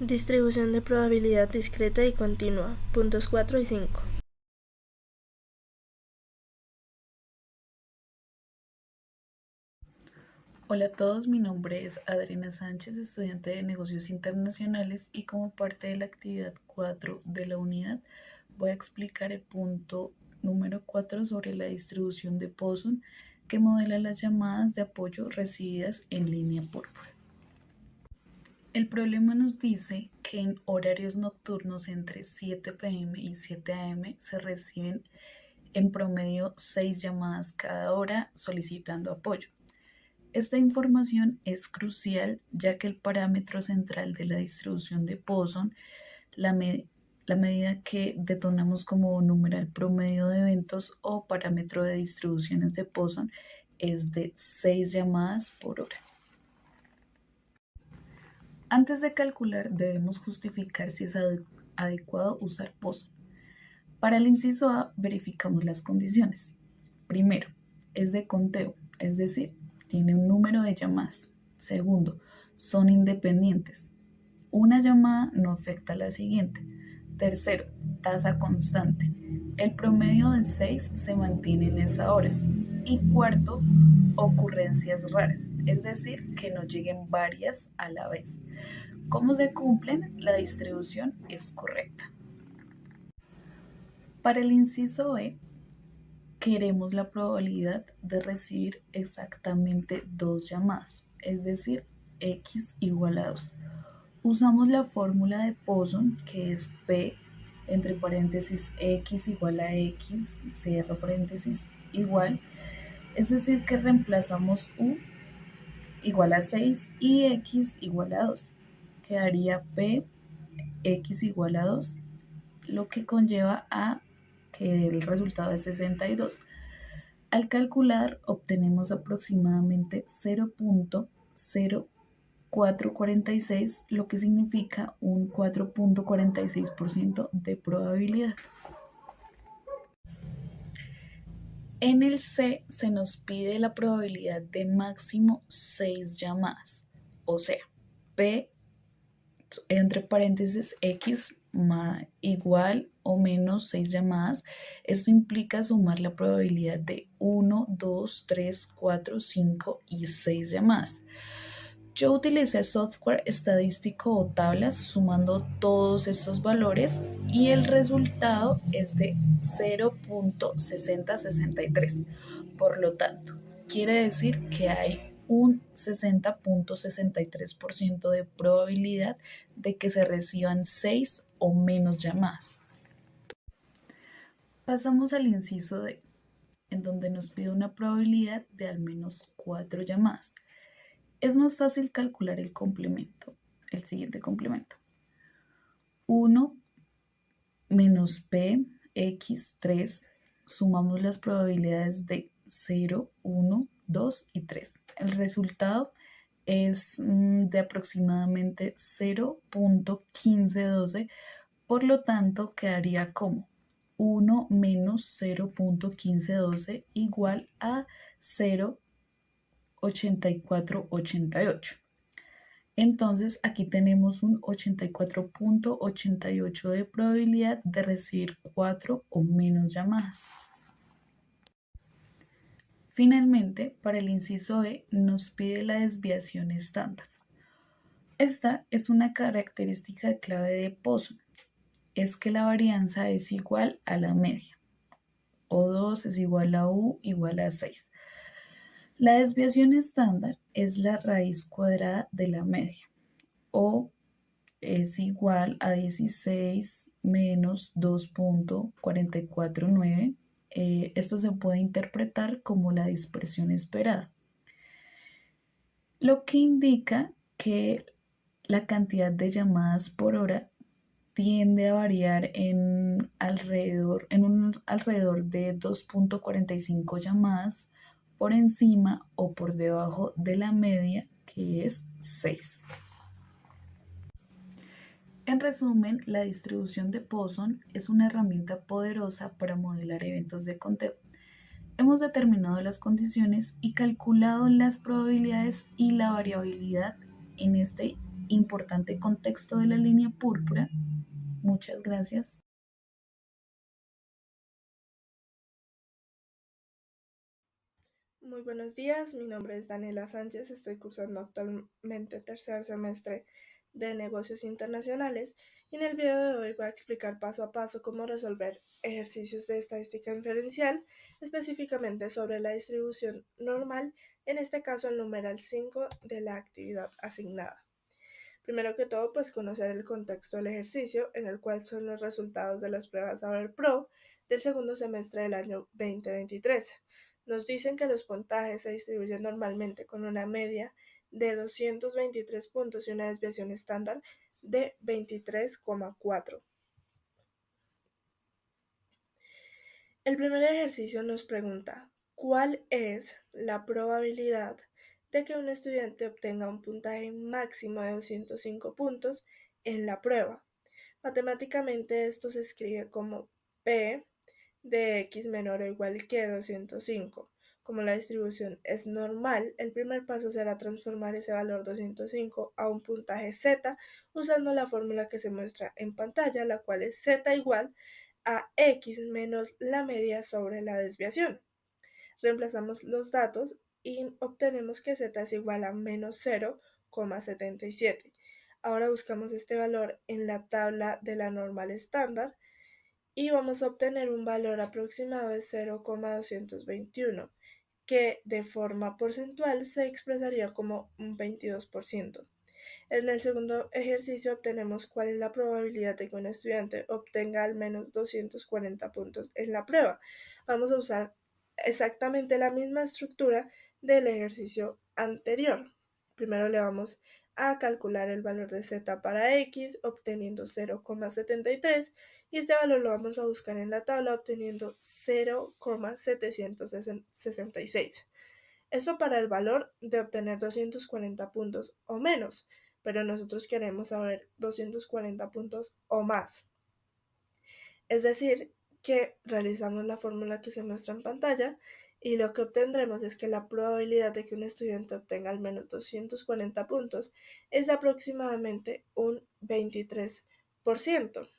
Distribución de probabilidad discreta y continua, puntos 4 y 5. Hola a todos, mi nombre es Adriana Sánchez, estudiante de Negocios Internacionales, y como parte de la actividad 4 de la unidad voy a explicar el punto número 4 sobre la distribución de Poisson, que modela las llamadas de apoyo recibidas en línea púrpura. El problema nos dice que en horarios nocturnos entre 7 p.m. y 7 a.m. se reciben en promedio 6 llamadas cada hora solicitando apoyo. Esta información es crucial ya que el parámetro central de la distribución de Poisson, la medida que detonamos como numeral promedio de eventos o parámetro de distribuciones de Poisson, es de 6 llamadas por hora. Antes de calcular, debemos justificar si es adecuado usar Poisson. Para el inciso A, verificamos las condiciones. Primero, es de conteo, es decir, tiene un número de llamadas. Segundo, son independientes. Una llamada no afecta a la siguiente. Tercero, tasa constante. El promedio de 6 se mantiene en esa hora. Y cuarto, ocurrencias raras, es decir, que no lleguen varias a la vez. ¿Cómo se cumplen? La distribución es correcta. Para el inciso B, queremos la probabilidad de recibir exactamente 2 llamadas, es decir, x igual a 2. Usamos la fórmula de Poisson, que es P entre paréntesis x igual a x, cierro paréntesis, igual, es decir, que reemplazamos u igual a 6 y x igual a 2. Quedaría P x igual a 2, lo que conlleva a que el resultado es 62. Al calcular, obtenemos aproximadamente 0.0446, lo que significa un 4.46% de probabilidad. En el C se nos pide la probabilidad de máximo 6 llamadas, o sea, P entre paréntesis x igual o menos 6 llamadas. Esto implica sumar la probabilidad de 1, 2, 3, 4, 5 y 6 llamadas. Yo utilicé software estadístico o tablas sumando todos estos valores y el resultado es de 0.6063. Por lo tanto, quiere decir que hay un 60.63% de probabilidad de que se reciban 6 o menos llamadas. Pasamos al inciso D, en donde nos pide una probabilidad de al menos 4 llamadas. Es más fácil calcular el complemento, el siguiente complemento. 1 menos P, X, 3, sumamos las probabilidades de 0, 1, 2 y 3. El resultado es de aproximadamente 0.1512, por lo tanto quedaría como 1 menos 0.1512 igual a 0.8488. Entonces aquí tenemos un 84.88 de probabilidad de recibir 4 o menos llamadas. Finalmente, para el inciso E nos pide la desviación estándar. Esta es una característica clave de Poisson. Es que la varianza es igual a la media. O2 es igual a U igual a 6. La desviación estándar es la raíz cuadrada de la media. O es igual a 16 menos 2.449. Esto se puede interpretar como la dispersión esperada, lo que indica que la cantidad de llamadas por hora tiende a variar en un alrededor de 2.45 llamadas por encima o por debajo de la media, que es 6. En resumen, la distribución de Poisson es una herramienta poderosa para modelar eventos de conteo. Hemos determinado las condiciones y calculado las probabilidades y la variabilidad en este importante contexto de la línea púrpura. Muchas gracias. Muy buenos días, mi nombre es Daniela Sánchez, estoy cursando actualmente tercer semestre de negocios internacionales y en el video de hoy voy a explicar paso a paso cómo resolver ejercicios de estadística inferencial, específicamente sobre la distribución normal, en este caso el numeral 5 de la actividad asignada. Primero que todo, pues conocer el contexto del ejercicio, en el cual son los resultados de las pruebas Saber Pro del segundo semestre del año 2023. Nos dicen que los puntajes se distribuyen normalmente con una media de 223 puntos y una desviación estándar de 23,4. El primer ejercicio nos pregunta, ¿cuál es la probabilidad de que un estudiante obtenga un puntaje máximo de 205 puntos en la prueba? Matemáticamente esto se escribe como P de x menor o igual que 205. Como la distribución es normal, el primer paso será transformar ese valor 205 a un puntaje z usando la fórmula que se muestra en pantalla, la cual es z igual a x menos la media sobre la desviación. Reemplazamos los datos y obtenemos que z es igual a menos 0,77. Ahora buscamos este valor en la tabla de la normal estándar y vamos a obtener un valor aproximado de 0,221, que de forma porcentual se expresaría como un 22%. En el segundo ejercicio obtenemos cuál es la probabilidad de que un estudiante obtenga al menos 240 puntos en la prueba. Vamos a usar exactamente la misma estructura del ejercicio anterior. Primero le vamos a calcular el valor de z para x, obteniendo 0,73, y este valor lo vamos a buscar en la tabla obteniendo 0,766. Eso para el valor de obtener 240 puntos o menos, pero nosotros queremos saber 240 puntos o más. Es decir, que realizamos la fórmula que se muestra en pantalla y lo que obtendremos es que la probabilidad de que un estudiante obtenga al menos 240 puntos es de aproximadamente un 23%.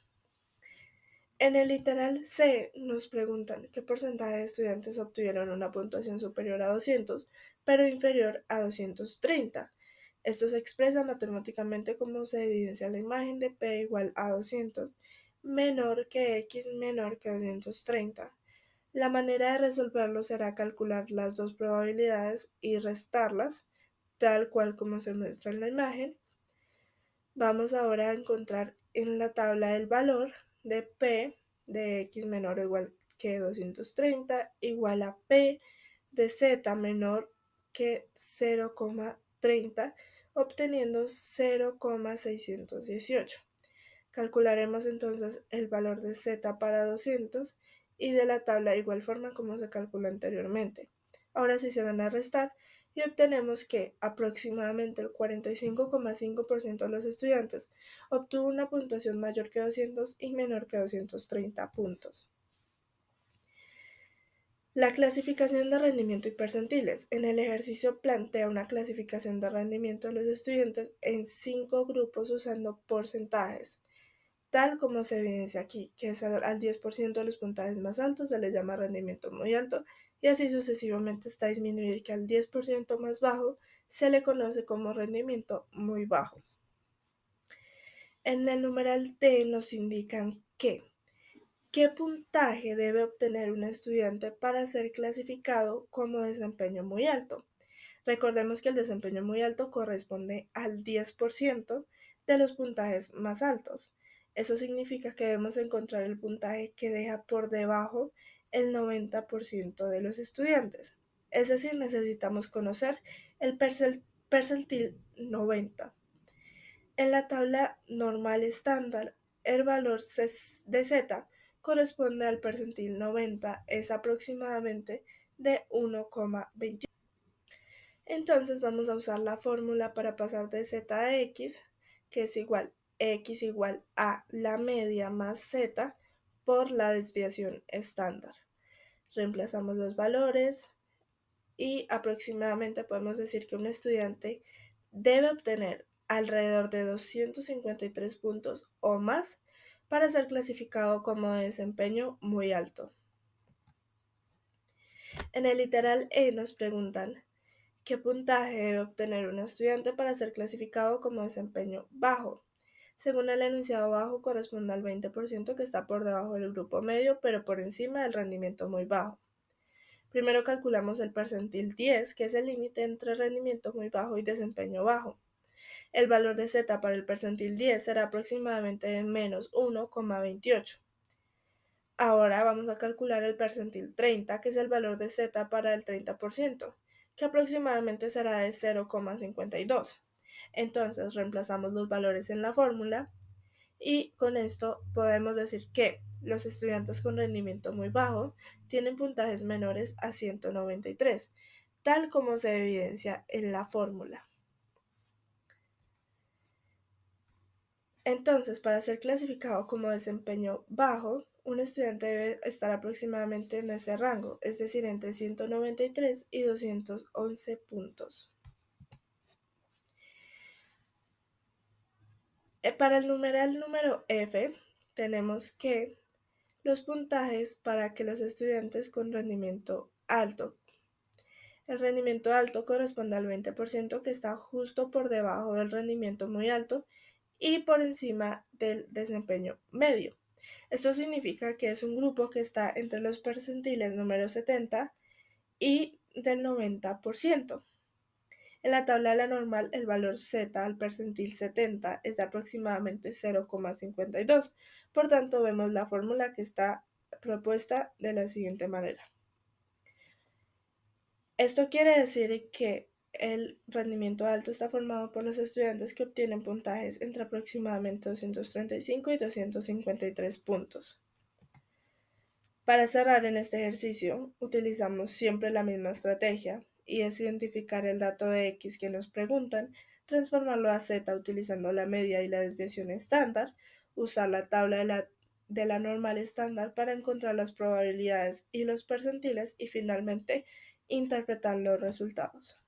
En el literal C nos preguntan qué porcentaje de estudiantes obtuvieron una puntuación superior a 200, pero inferior a 230. Esto se expresa matemáticamente como se evidencia en la imagen de P igual a 200 menor que X menor que 230. La manera de resolverlo será calcular las dos probabilidades y restarlas, tal cual como se muestra en la imagen. Vamos ahora a encontrar en la tabla el valor de P de x menor o igual que 230 igual a P de z menor que 0,30, obteniendo 0,618. Calcularemos entonces el valor de z para 200 y de la tabla de igual forma como se calculó anteriormente. Ahora sí se van a restar y obtenemos que aproximadamente el 45,5% de los estudiantes obtuvo una puntuación mayor que 200 y menor que 230 puntos. La clasificación de rendimiento y percentiles. En el ejercicio plantea una clasificación de rendimiento de los estudiantes en 5 grupos usando porcentajes. Tal como se evidencia aquí, que es al 10% de los puntajes más altos se le llama rendimiento muy alto y así sucesivamente hasta disminuir, que al 10% más bajo se le conoce como rendimiento muy bajo. En el numeral D nos indican que ¿qué puntaje debe obtener un estudiante para ser clasificado como desempeño muy alto? Recordemos que el desempeño muy alto corresponde al 10% de los puntajes más altos. Eso significa que debemos encontrar el puntaje que deja por debajo el 90% de los estudiantes. Es decir, necesitamos conocer el percentil 90. En la tabla normal estándar, el valor de z corresponde al percentil 90, es aproximadamente de 1,21. Entonces vamos a usar la fórmula para pasar de z a x, que es x igual a la media más z por la desviación estándar. Reemplazamos los valores y aproximadamente podemos decir que un estudiante debe obtener alrededor de 253 puntos o más para ser clasificado como de desempeño muy alto. En el literal E nos preguntan, ¿qué puntaje debe obtener un estudiante para ser clasificado como desempeño bajo? Según el enunciado bajo, corresponde al 20% que está por debajo del grupo medio, pero por encima del rendimiento muy bajo. Primero calculamos el percentil 10, que es el límite entre rendimiento muy bajo y desempeño bajo. El valor de Z para el percentil 10 será aproximadamente de menos 1,28. Ahora vamos a calcular el percentil 30, que es el valor de Z para el 30%, que aproximadamente será de 0,52. Entonces reemplazamos los valores en la fórmula y con esto podemos decir que los estudiantes con rendimiento muy bajo tienen puntajes menores a 193, tal como se evidencia en la fórmula. Entonces, para ser clasificado como desempeño bajo, un estudiante debe estar aproximadamente en ese rango, es decir, entre 193 y 211 puntos. Para el numeral número F, tenemos que los puntajes para que los estudiantes con rendimiento alto. El rendimiento alto corresponde al 20% que está justo por debajo del rendimiento muy alto y por encima del desempeño medio. Esto significa que es un grupo que está entre los percentiles número 70 y del 90%. En la tabla de la normal, el valor Z al percentil 70 es de aproximadamente 0,52. Por tanto, vemos la fórmula que está propuesta de la siguiente manera. Esto quiere decir que el rendimiento alto está formado por los estudiantes que obtienen puntajes entre aproximadamente 235 y 253 puntos. Para cerrar en este ejercicio, utilizamos siempre la misma estrategia y es identificar el dato de X que nos preguntan, transformarlo a Z utilizando la media y la desviación estándar, usar la tabla de la normal estándar para encontrar las probabilidades y los percentiles y finalmente interpretar los resultados.